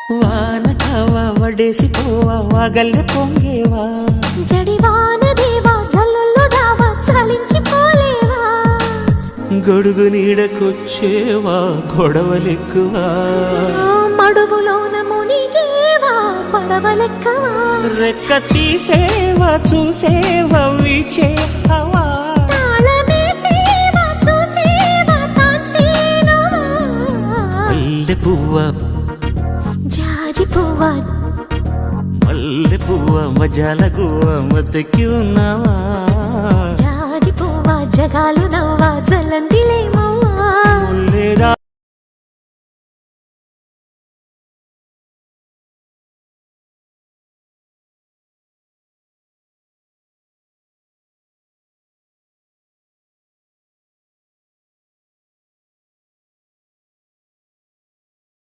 వాన కావా వడేసి పోవా వాగల్లె పొంగేవా జడివాన దేవా జల్లుల్లో దావా చలించిపోలేవా గొడుగు నీడకొచ్చేవా గొడవలెక్కువా మడుగులోన మునిగేవా పడవలెక్కవా రెక్క తీసేవా చూసేవా వీచే హవా తాళమేసేవా చూసేవా తాన్సేనవా మల్లె పువ్వా జాజి పువ్వా మల్లె పువ్వా మజాల గువ్వా మద్దెక్కి ఉన్నావా జాజి పువ్వా జగాలు నవ్వా జల్లందిలేమవ్వా ముల్లేరా